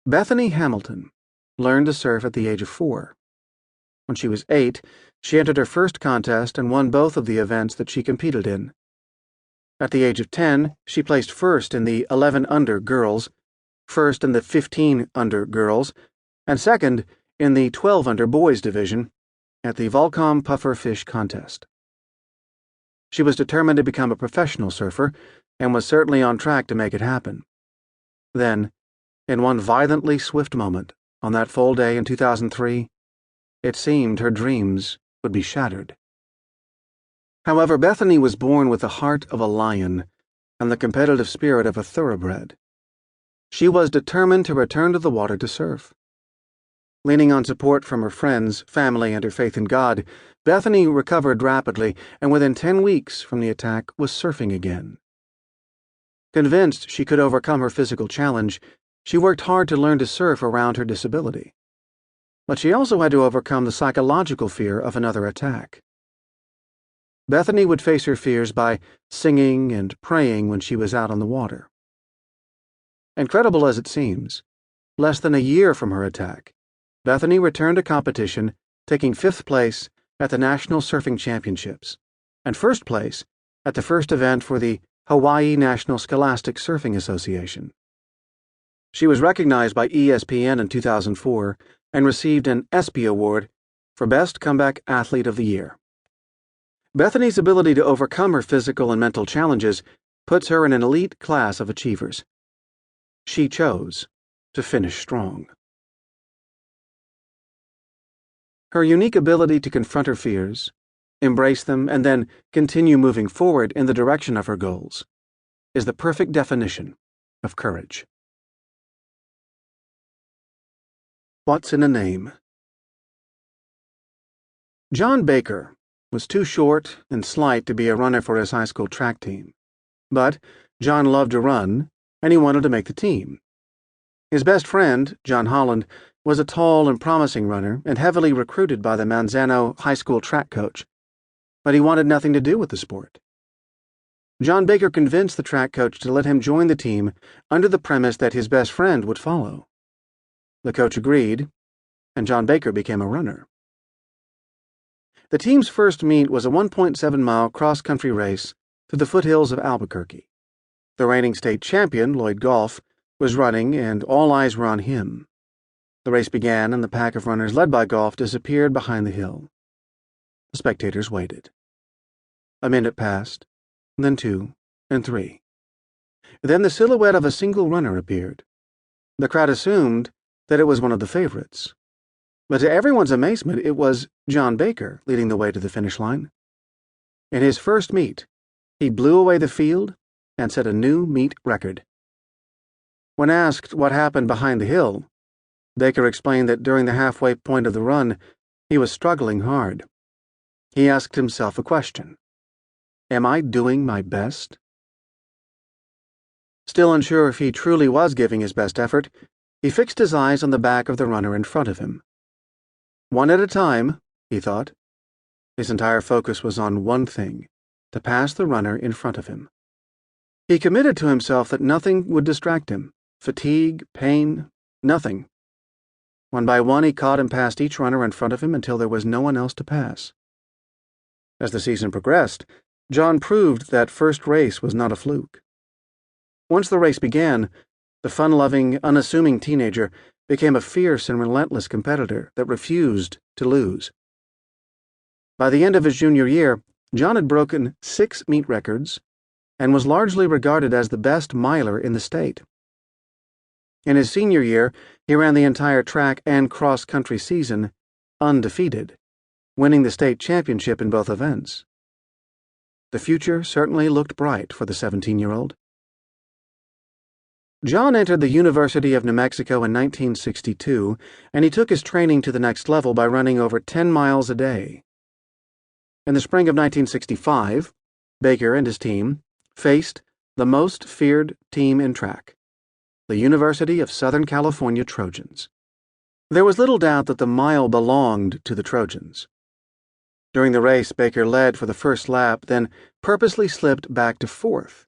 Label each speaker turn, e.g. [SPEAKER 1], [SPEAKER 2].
[SPEAKER 1] Bethany Hamilton learned to surf at the age of 4. When she was 8, she entered her first contest and won both of the events that she competed in. At the age of 10, she placed first in the 11 under girls, first in the 15 under girls, and second in the 12 under boys division at the Volcom Puffer Fish Contest. She was determined to become a professional surfer and was certainly on track to make it happen. Then, in one violently swift moment, on that fall day in 2003, it seemed her dreams would be shattered. However, Bethany was born with the heart of a lion and the competitive spirit of a thoroughbred. She was determined to return to the water to surf. Leaning on support from her friends, family, and her faith in God, Bethany recovered rapidly and within 10 weeks from the attack was surfing again. Convinced she could overcome her physical challenge, she worked hard to learn to surf around her disability. But she also had to overcome the psychological fear of another attack. Bethany would face her fears by singing and praying when she was out on the water. Incredible as it seems, less than a year from her attack, Bethany returned to competition, taking 5th place at the National Surfing Championships and 1st place at the first event for the Hawaii National Scholastic Surfing Association. She was recognized by ESPN in 2004 and received an ESPY Award for Best Comeback Athlete of the Year. Bethany's ability to overcome her physical and mental challenges puts her in an elite class of achievers. She chose to finish strong. Her unique ability to confront her fears, embrace them, and then continue moving forward in the direction of her goals is the perfect definition of courage. What's in a name? John Baker was too short and slight to be a runner for his high school track team. But John loved to run, and he wanted to make the team. His best friend, John Holland, was a tall and promising runner and heavily recruited by the Manzano high school track coach. But he wanted nothing to do with the sport. John Baker convinced the track coach to let him join the team under the premise that his best friend would follow. The coach agreed, and John Baker became a runner. The team's first meet was a 1.7-mile cross-country race through the foothills of Albuquerque. The reigning state champion, Lloyd Goff, was running, and all eyes were on him. The race began, and the pack of runners led by Goff disappeared behind the hill. The spectators waited. A minute passed, then 2, and 3. Then the silhouette of a single runner appeared. The crowd assumed that it was one of the favorites. But to everyone's amazement, it was John Baker leading the way to the finish line. In his first meet, he blew away the field and set a new meet record. When asked what happened behind the hill, Baker explained that during the halfway point of the run, he was struggling hard. He asked himself a question: am I doing my best? Still unsure if he truly was giving his best effort, he fixed his eyes on the back of the runner in front of him. One at a time, he thought. His entire focus was on one thing: to pass the runner in front of him. He committed to himself that nothing would distract him: fatigue, pain, nothing. One by one, he caught and passed each runner in front of him until there was no one else to pass. As the season progressed, John proved that first race was not a fluke. Once the race began, the fun-loving, unassuming teenager became a fierce and relentless competitor that refused to lose. By the end of his junior year, John had broken 6 meet records and was largely regarded as the best miler in the state. In his senior year, he ran the entire track and cross-country season undefeated, winning the state championship in both events. The future certainly looked bright for the 17-year-old. John entered the University of New Mexico in 1962, and he took his training to the next level by running over 10 miles a day. In the spring of 1965, Baker and his team faced the most feared team in track, the University of Southern California Trojans. There was little doubt that the mile belonged to the Trojans. During the race, Baker led for the first lap, then purposely slipped back to 4th.